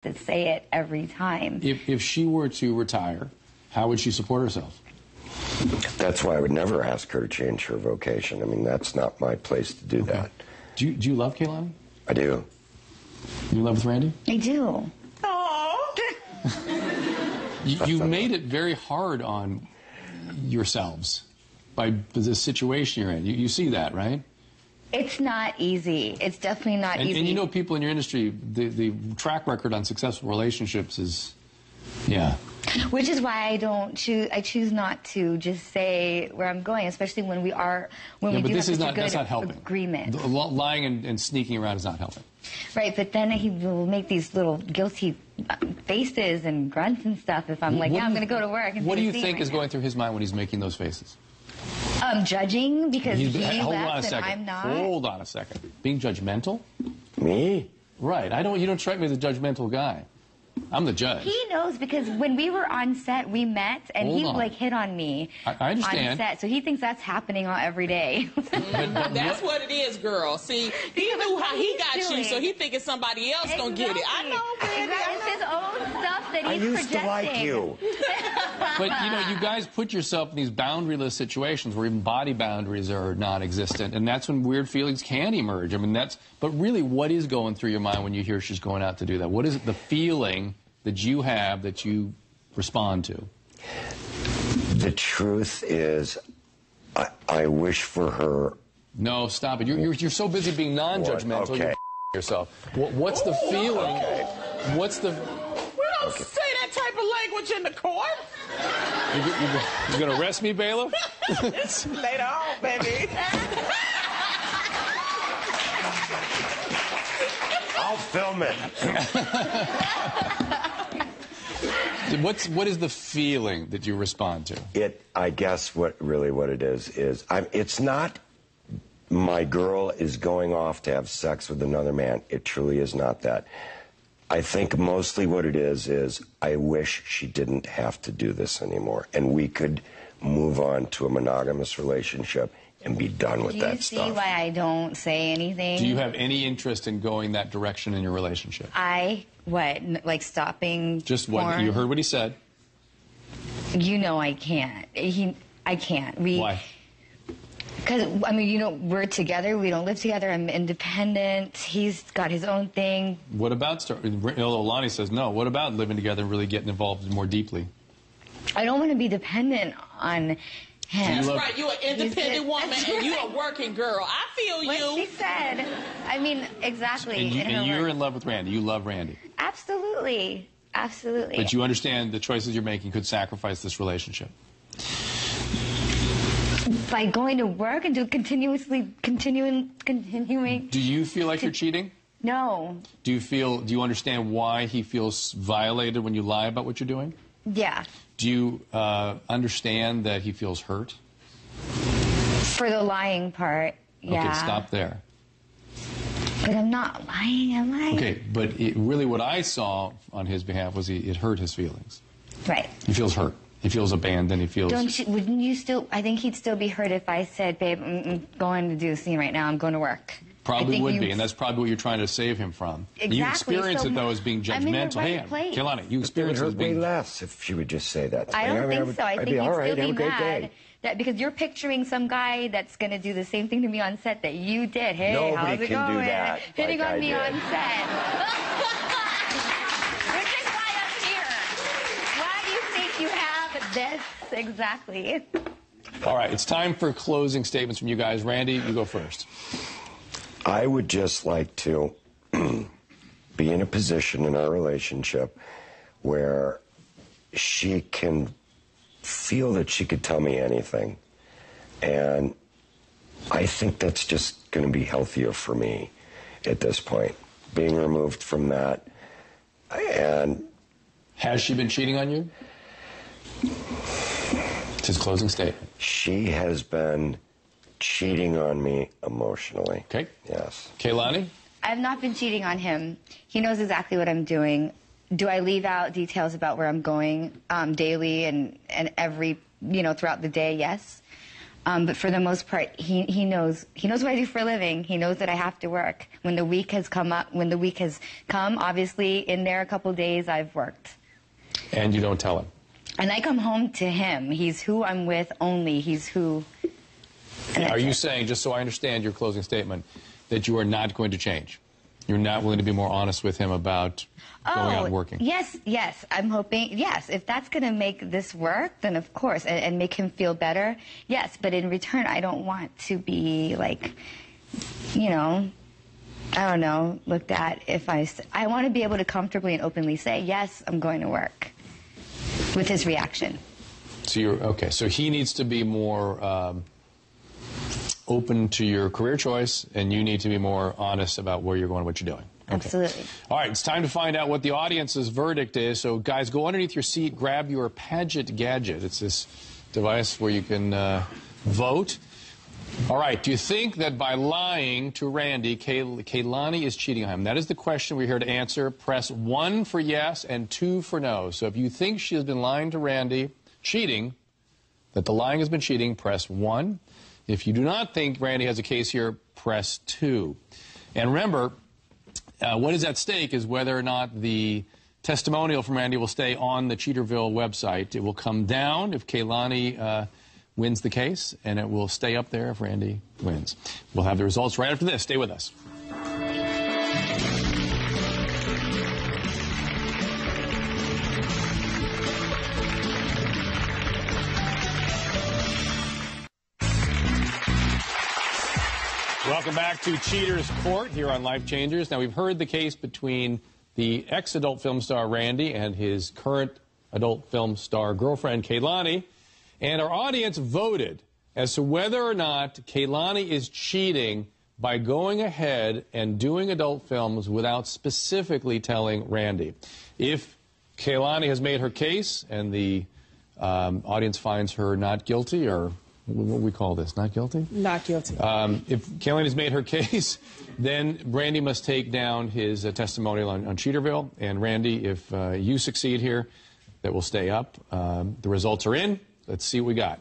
to say it every time. If she were to retire, how would she support herself? That's why I would never ask her to change her vocation. I mean, that's not my place to do that. Do you love Kaylani? I do. You in love with Randy? I do. You've made it very hard on yourselves by the situation you're in. You see that, right? It's not easy. It's definitely not easy. And you know, people in your industry, the track record on successful relationships is, yeah. Which is why I choose not to just say where I'm going, especially when we do have such a good agreement. Lying and sneaking around is not helping. Right, but then he will make these little guilty faces and grunts and stuff if I'm like, yeah, I'm going to go to work. What do you think is going through his mind when he's making those faces? Judging because he hold on a left and second. I'm not. Hold on a second. Being judgmental? Me? Right. You don't strike me as a judgmental guy. I'm the judge. He knows because when we were on set, we met, and he like hit on me. I understand. On set, so he thinks that's happening every day. But that's what it is, girl. See, he knew how he got you, so he thinking somebody else gonna get it. I know, baby. It's his own stuff that he's projecting. I used to like you. But, you know, you guys put yourself in these boundaryless situations where even body boundaries are non-existent, and that's when weird feelings can emerge. I mean, but really, what is going through your mind when you hear she's going out to do that? What is the feeling that you have that you respond to? The truth is, I wish for her... No, stop it. You're so busy being non-judgmental, okay. You're yourself. What's the feeling? Okay. What's the... We don't say that type of language in the court. You're going to arrest me, bailiff? Later on, baby. I'll film it. What is the feeling that you respond to? I guess what it is it's not my girl is going off to have sex with another man. It truly is not that. I think mostly what it is I wish she didn't have to do this anymore, and we could move on to a monogamous relationship and be done with that stuff. Do you see why I don't say anything? Do you have any interest in going that direction in your relationship? Like stopping Just what? porn? You heard what he said. You know I can't. I can't. Why? Because, I mean, you know, we're together. We don't live together. I'm independent. He's got his own thing. What about, Lonnie says no, what about living together and really getting involved more deeply? I don't want to be dependent on him. That's right. You're an independent woman, and you're a working girl. I feel what you. What she said. I mean, exactly. And you're in love with Randy. You love Randy. Absolutely. Absolutely. But you understand the choices you're making could sacrifice this relationship. By going to work and continuing. Do you feel like you're cheating? No. Do you understand why he feels violated when you lie about what you're doing? Yeah. Do you understand that he feels hurt? For the lying part, yeah. Okay, stop there. But I'm not lying, am I? Okay, but really what I saw on his behalf was it hurt his feelings. Right. He feels hurt. He feels abandoned. He feels... Wouldn't you still... I think he'd still be hurt if I said, babe, I'm going to do a scene right now. I'm going to work. Probably would be, and that's probably what you're trying to save him from. Exactly. You experience it, though, as being judgmental. I'm in the right place. Kehlani, you experience it as being... way less if she would just say that. I don't think so. I think you'd right, still be mad. Day. That because you're picturing some guy that's going to do the same thing to me on set that you did. Hey, Nobody how's it can going? do that Hitting like on I me did. on set. Which is why I'm here. Why do you think you have this exactly? All right, it's time for closing statements from you guys. Randy, you go first. I would just like to be in a position in our relationship where she can feel that she could tell me anything. And I think that's just going to be healthier for me at this point, being removed from that. And has she been cheating on you? It's his closing statement. She has been cheating on me emotionally. Okay. Yes. Kehlani? I've not been cheating on him. He knows exactly what I'm doing. Do I leave out details about where I'm going daily and every, throughout the day? Yes. But for the most part, he knows what I do for a living. He knows that I have to work. When the week has come, obviously in there a couple days I've worked. And you don't tell him. And I come home to him. He's who I'm with only. He's who. Are you saying, just so I understand your closing statement, that you are not going to change? You're not willing to be more honest with him about going out and working? Yes. I'm hoping, yes. If that's going to make this work, then of course, and make him feel better, yes. But in return, I don't want to be like, you know, I don't know, looked at if I want to be able to comfortably and openly say, yes, I'm going to work, with his reaction. So okay, so he needs to be more open to your career choice, and you need to be more honest about where you're going and what you're doing. Okay. Absolutely. All right, it's time to find out what the audience's verdict is. So, guys, go underneath your seat, grab your Paget gadget. It's this device where you can vote. All right, do you think that by lying to Randy, Kehlani is cheating on him? That is the question we're here to answer. Press 1 for yes and 2 for no. So if you think she has been lying to Randy, cheating, that the lying has been cheating, press 1. If you do not think Randy has a case here, press 2. And remember, what is at stake is whether or not the testimonial from Randy will stay on the Cheaterville website. It will come down if Kehlani wins the case, and it will stay up there if Randy wins. We'll have the results right after this. Stay with us. Welcome back to Cheaters Court here on Life Changers. Now, we've heard the case between the ex-adult film star Randy and his current adult film star girlfriend Kehlani, and our audience voted as to whether or not Kehlani is cheating by going ahead and doing adult films without specifically telling Randy. If Kehlani has made her case and the audience finds her not guilty, or what do we call this, not guilty? Not guilty. If Kehlani has made her case, then Randy must take down his testimonial on Cheaterville. And Randy, if you succeed here, that will stay up. The results are in. Let's see what we got.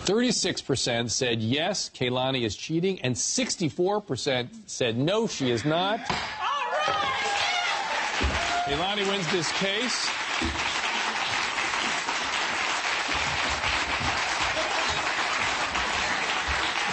36% said yes, Kehlani is cheating, and 64% said no, she is not. All right! Kehlani wins this case.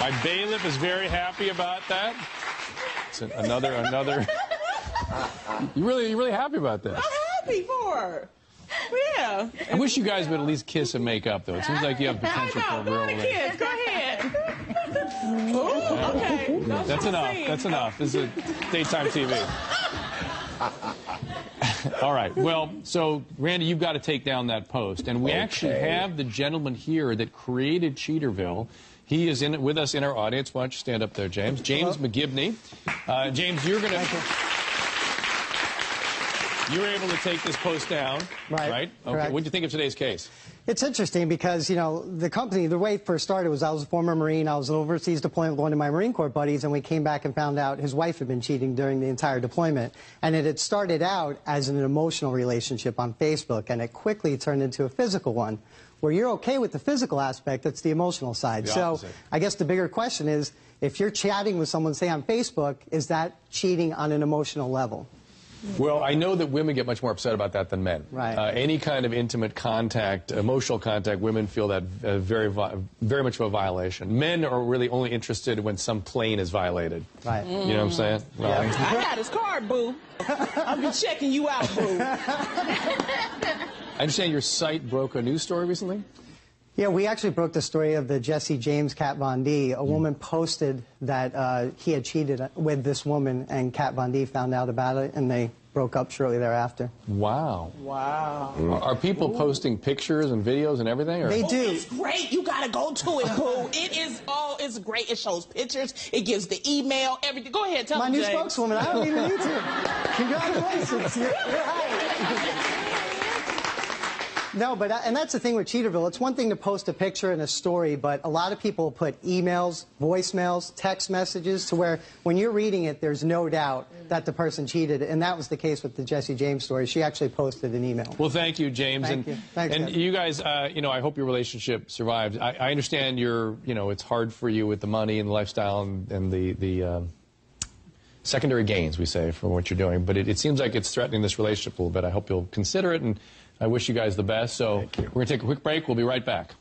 My bailiff is very happy about that. It's another. You're really happy about this. I'm happy for her. Yeah. I wish you guys would at least kiss and make up, though. It seems like you have potential for a real relationship. Go ahead. Ooh, okay. That's enough. That's enough. This is daytime TV. All right. Well, so, Randy, you've got to take down that post. And we actually have the gentleman here that created Cheaterville. He is with us in our audience. Why don't you stand up there, James? James McGibney. James, you're going to... You were able to take this post down, right? Okay. What do you think of today's case? It's interesting because, you know, the company, the way it first started was I was a former Marine. I was an overseas deployment with one of my Marine Corps buddies, and we came back and found out his wife had been cheating during the entire deployment. And it had started out as an emotional relationship on Facebook, and it quickly turned into a physical one, where you're okay with the physical aspect, it's the emotional side. So I guess the bigger question is, if you're chatting with someone, say on Facebook, is that cheating on an emotional level? Well, I know that women get much more upset about that than men. Right. Any kind of intimate contact, emotional contact, women feel that very much of a violation. Men are really only interested when some plane is violated. Right. You know what I'm saying? Yeah. I got his card, boo. I've been checking you out, boo. I understand your site broke a news story recently? Yeah, we actually broke the story of the Jesse James Kat Von D. A woman posted that he had cheated with this woman, and Kat Von D found out about it, and they broke up shortly thereafter. Wow. Wow. Are people posting pictures and videos and everything? Or? They do. It's great. You got to go to it, boo. It's great. It shows pictures. It gives the email, everything. Go ahead, tell me, My new James. spokeswoman. I don't even need to. Congratulations. You're right. No, but and that's the thing with Cheaterville. It's one thing to post a picture and a story, but a lot of people put emails, voicemails, text messages to where when you're reading it, there's no doubt that the person cheated. And that was the case with the Jesse James story. She actually posted an email. Well, thank you, James. Thank you. Thanks, and guys. you guys, you know, I hope your relationship survives. I understand you're, you know, it's hard for you with the money and the lifestyle and the secondary gains, we say, for what you're doing. But it seems like it's threatening this relationship a little bit. I hope you'll consider it, and I wish you guys the best. So we're going to take a quick break. We'll be right back.